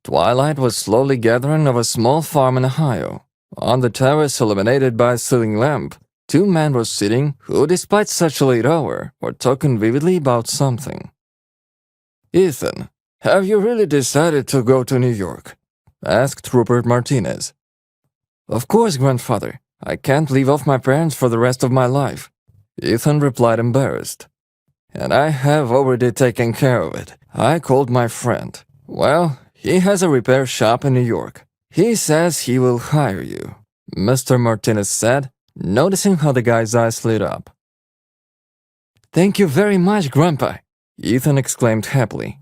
Twilight was slowly gathering over a small farm in Ohio. On the terrace illuminated by a ceiling lamp, two men were sitting who, despite such a late hour, were talking vividly about something. "Ethan, have you really decided to go to New York?" asked Rupert Martinez. "Of course, grandfather. I can't leave off my parents for the rest of my life," Ethan replied, embarrassed. "And I have already taken care of it. I called my friend. Well, he has a repair shop in New York. He says he will hire you," Mr. Martinez said, noticing how the guy's eyes lit up. "Thank you very much, Grandpa," Ethan exclaimed happily.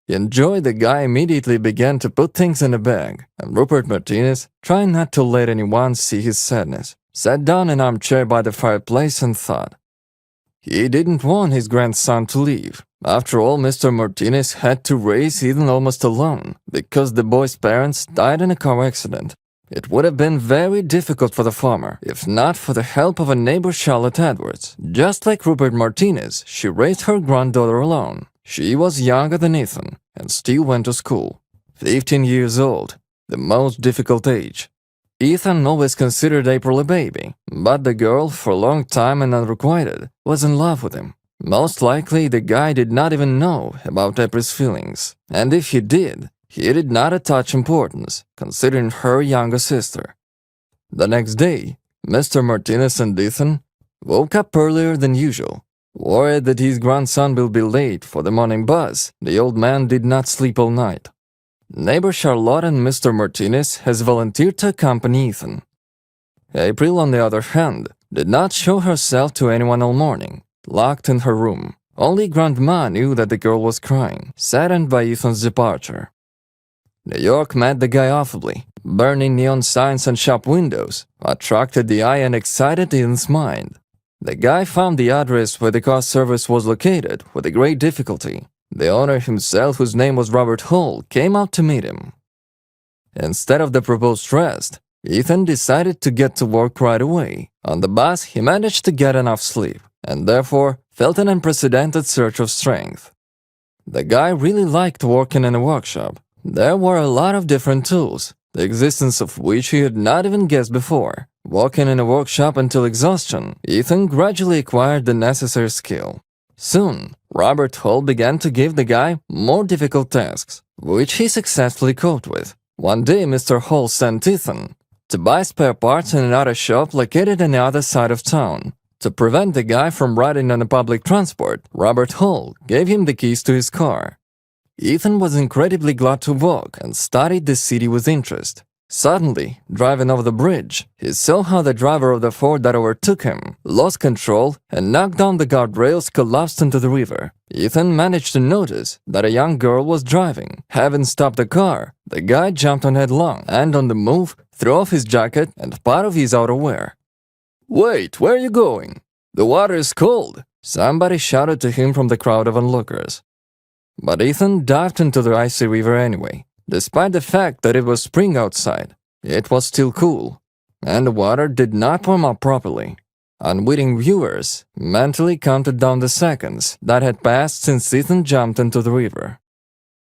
Enjoy, the guy immediately began to put things in a bag, and Rupert Martinez, trying not to let anyone see his sadness, sat down in an armchair by the fireplace and thought. He didn't want his grandson to leave. After all, Mr. Martinez had to raise Ethan almost alone, because the boy's parents died in a car accident. It would have been very difficult for the farmer, if not for the help of a neighbor, Charlotte Edwards. Just like Rupert Martinez, she raised her granddaughter alone. She was younger than Ethan, and still went to school. 15 years old, the most difficult age. Ethan always considered April a baby, but the girl, for a long time and unrequited, was in love with him. Most likely, the guy did not even know about April's feelings, and if he did not attach importance, considering her younger sister. The next day, Mr. Martinez and Ethan woke up earlier than usual. Worried that his grandson will be late for the morning bus, the old man did not sleep all night. Neighbor Charlotte and Mr. Martinez has volunteered to accompany Ethan. April, on the other hand, did not show herself to anyone all morning, locked in her room. Only Grandma knew that the girl was crying, saddened by Ethan's departure. New York met the guy affably. Burning neon signs and shop windows attracted the eye and excited Ethan's mind. The guy found the address where the car service was located with a great difficulty. The owner himself, whose name was Robert Hall, came out to meet him. Instead of the proposed rest, Ethan decided to get to work right away. On the bus, he managed to get enough sleep, and therefore felt an unprecedented surge of strength. The guy really liked working in a workshop. There were a lot of different tools, the existence of which he had not even guessed before. Working in a workshop until exhaustion, Ethan gradually acquired the necessary skill. Soon, Robert Hall began to give the guy more difficult tasks, which he successfully coped with. One day, Mr. Hall sent Ethan to buy spare parts in another shop located on the other side of town. To prevent the guy from riding on a public transport, Robert Hall gave him the keys to his car. Ethan was incredibly glad to walk and studied the city with interest. Suddenly, driving over the bridge, he saw how the driver of the Ford that overtook him lost control and knocked down the guardrails, collapsed into the river. Ethan managed to notice that a young girl was driving. Having stopped the car, the guy jumped on headlong and, on the move, threw off his jacket and part of his outerwear. "Wait, where are you going? The water is cold," somebody shouted to him from the crowd of onlookers. But Ethan dived into the icy river anyway. Despite the fact that it was spring outside, it was still cool, and the water did not warm up properly. Unwitting viewers mentally counted down the seconds that had passed since Ethan jumped into the river.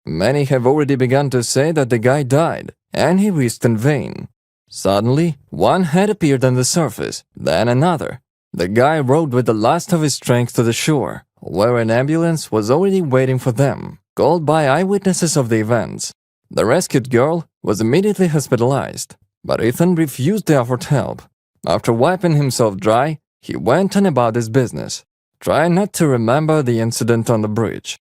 Many have already begun to say that the guy died, and he risked in vain. Suddenly, one head appeared on the surface, then another. The guy rode with the last of his strength to the shore, where an ambulance was already waiting for them, called by eyewitnesses of the events. The rescued girl was immediately hospitalized, but Ethan refused the offered help. After wiping himself dry, he went on about his business, trying not to remember the incident on the bridge.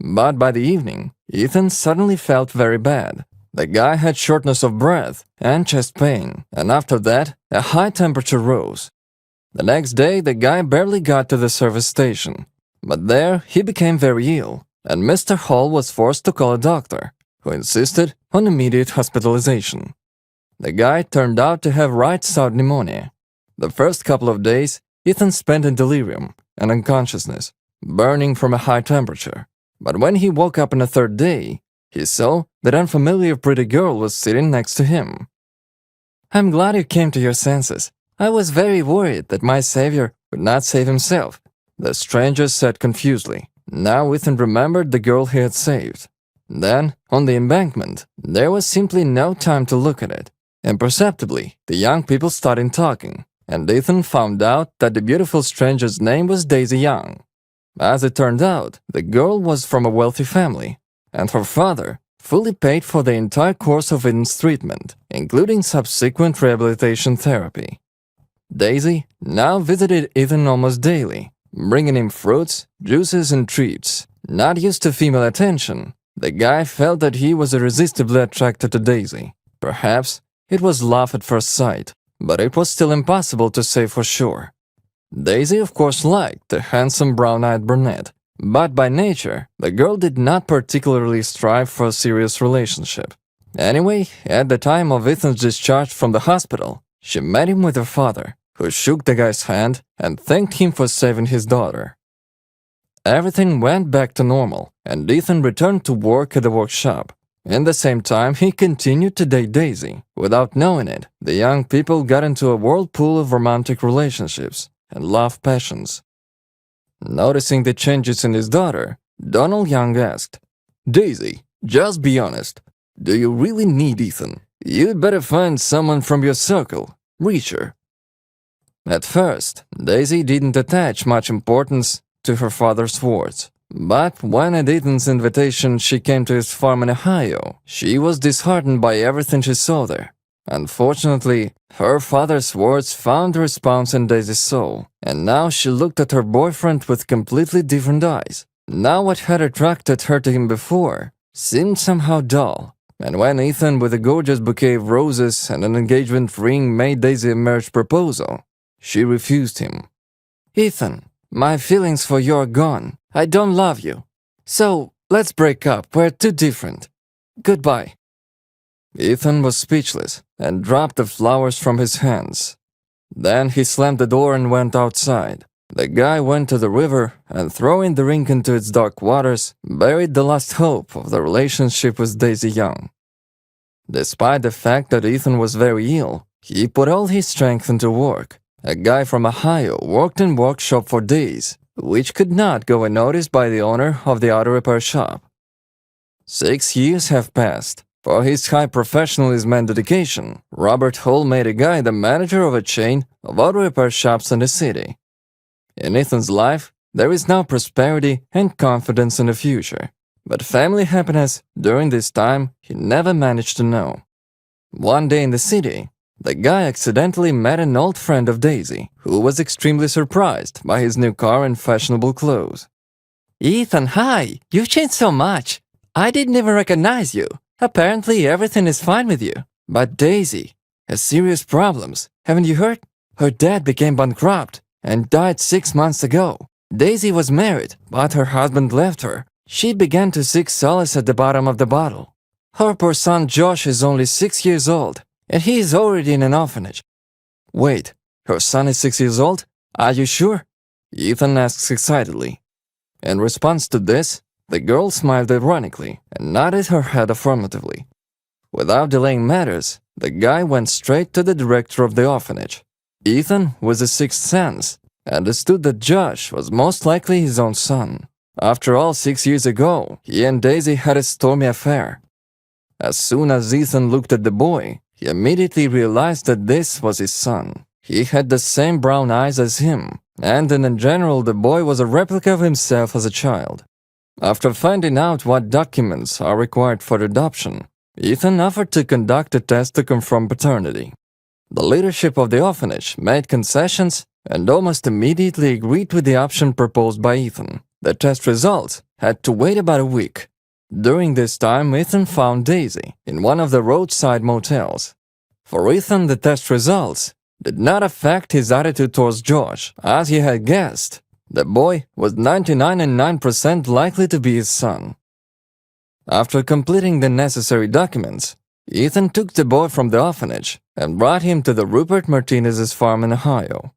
But by the evening, Ethan suddenly felt very bad. The guy had shortness of breath and chest pain, and after that, a high temperature rose. The next day, the guy barely got to the service station, but there he became very ill, and Mr. Hall was forced to call a doctor, who insisted on immediate hospitalization. The guy turned out to have right-side pneumonia. The first couple of days, Ethan spent in delirium and unconsciousness, burning from a high temperature. But when he woke up on the third day, he saw that unfamiliar pretty girl was sitting next to him. "I'm glad you came to your senses. I was very worried that my savior would not save himself," the stranger said confusedly. Now Ethan remembered the girl he had saved. Then, on the embankment, there was simply no time to look at it. Imperceptibly, the young people started talking, and Ethan found out that the beautiful stranger's name was Daisy Young. As it turned out, the girl was from a wealthy family, and her father fully paid for the entire course of Ethan's treatment, including subsequent rehabilitation therapy. Daisy now visited Ethan almost daily, bringing him fruits, juices, and treats. Not used to female attention, the guy felt that he was irresistibly attracted to Daisy. Perhaps it was love at first sight, but it was still impossible to say for sure. Daisy, of course, liked the handsome brown-eyed brunette, but by nature, the girl did not particularly strive for a serious relationship. Anyway, at the time of Ethan's discharge from the hospital, she met him with her father, who shook the guy's hand and thanked him for saving his daughter. Everything went back to normal, and Ethan returned to work at the workshop. In the same time, he continued to date Daisy. Without knowing it, the young people got into a whirlpool of romantic relationships and love passions. Noticing the changes in his daughter, Donald Young asked, "Daisy, just be honest. Do you really need Ethan? You'd better find someone from your circle, richer." At first, Daisy didn't attach much importance to her father's words. But when at Ethan's invitation she came to his farm in Ohio, she was disheartened by everything she saw there. Unfortunately, her father's words found a response in Daisy's soul, and now she looked at her boyfriend with completely different eyes. Now what had attracted her to him before seemed somehow dull, and when Ethan, with a gorgeous bouquet of roses and an engagement ring, made Daisy a marriage proposal, she refused him. "Ethan, my feelings for you are gone. I don't love you. So, let's break up. We're too different. Goodbye." Ethan was speechless and dropped the flowers from his hands. Then he slammed the door and went outside. The guy went to the river and, throwing the ring into its dark waters, buried the last hope of the relationship with Daisy Young. Despite the fact that Ethan was very ill, he put all his strength into work. A guy from Ohio worked in workshop for days, which could not go unnoticed by the owner of the auto repair shop. 6 years have passed. For his high professionalism and dedication, Robert Hull made a guy the manager of a chain of auto repair shops in the city. In Ethan's life, there is now prosperity and confidence in the future, but family happiness during this time he never managed to know. One day in the city, the guy accidentally met an old friend of Daisy, who was extremely surprised by his new car and fashionable clothes. "Ethan, hi! You've changed so much. I didn't even recognize you. Apparently everything is fine with you. But Daisy has serious problems. Haven't you heard? Her dad became bankrupt and died 6 months ago. Daisy was married, but her husband left her. She began to seek solace at the bottom of the bottle. Her poor son Josh is only 6 years old, and he is already in an orphanage." "Wait, her son is 6 years old? Are you sure?" Ethan asks excitedly. In response to this, the girl smiled ironically and nodded her head affirmatively. Without delaying matters, the guy went straight to the director of the orphanage. Ethan, with a sixth sense, understood that Josh was most likely his own son. After all, 6 years ago, he and Daisy had a stormy affair. As soon as Ethan looked at the boy, he immediately realized that this was his son. He had the same brown eyes as him, and in general the boy was a replica of himself as a child. After finding out what documents are required for adoption, Ethan offered to conduct a test to confirm paternity. The leadership of the orphanage made concessions and almost immediately agreed with the option proposed by Ethan. The test results had to wait about a week. During this time, Ethan found Daisy in one of the roadside motels. For Ethan, the test results did not affect his attitude towards Josh, as he had guessed. The boy was 99.9% likely to be his son. After completing the necessary documents, Ethan took the boy from the orphanage and brought him to the Rupert Martinez's farm in Ohio.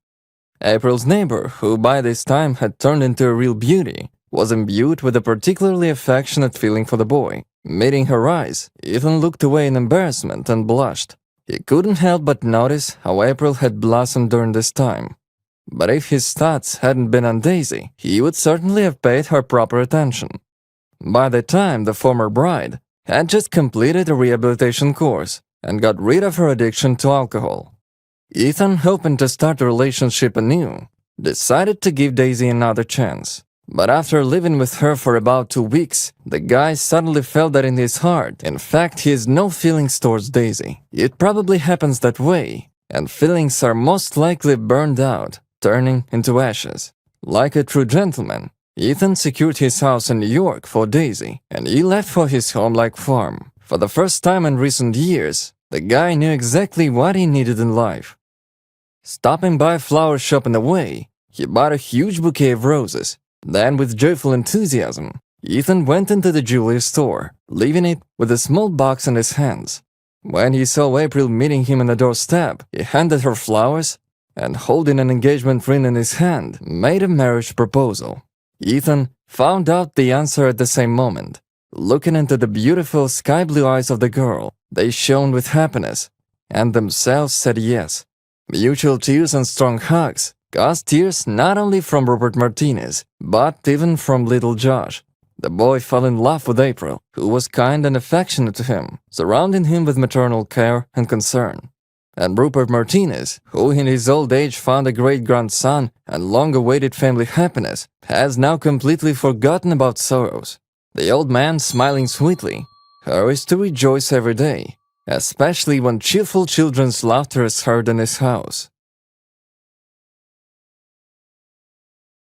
April's neighbor, who by this time had turned into a real beauty, was imbued with a particularly affectionate feeling for the boy. Meeting her eyes, Ethan looked away in embarrassment and blushed. He couldn't help but notice how April had blossomed during this time. But if his thoughts hadn't been on Daisy, he would certainly have paid her proper attention. By the time the former bride had just completed a rehabilitation course and got rid of her addiction to alcohol, Ethan, hoping to start the relationship anew, decided to give Daisy another chance. But after living with her for about 2 weeks, the guy suddenly felt that in his heart, in fact, he has no feelings towards Daisy. It probably happens that way, and feelings are most likely burned out, turning into ashes. Like a true gentleman, Ethan secured his house in New York for Daisy, and he left for his home-like farm. For the first time in recent years, the guy knew exactly what he needed in life. Stopping by a flower shop on the way, he bought a huge bouquet of roses. Then, with joyful enthusiasm, Ethan went into the jewelry store, leaving it with a small box in his hands. When he saw April meeting him on the doorstep, he handed her flowers and, holding an engagement ring in his hand, made a marriage proposal. Ethan found out the answer at the same moment. Looking into the beautiful sky blue eyes of the girl, they shone with happiness, and themselves said yes. Mutual tears and strong hugs caused tears not only from Robert Martinez, but even from little Josh. The boy fell in love with April, who was kind and affectionate to him, surrounding him with maternal care and concern. And Rupert Martinez, who in his old age found a great-grandson and long-awaited family happiness, has now completely forgotten about sorrows. The old man, smiling sweetly, hurries to rejoice every day, especially when cheerful children's laughter is heard in his house.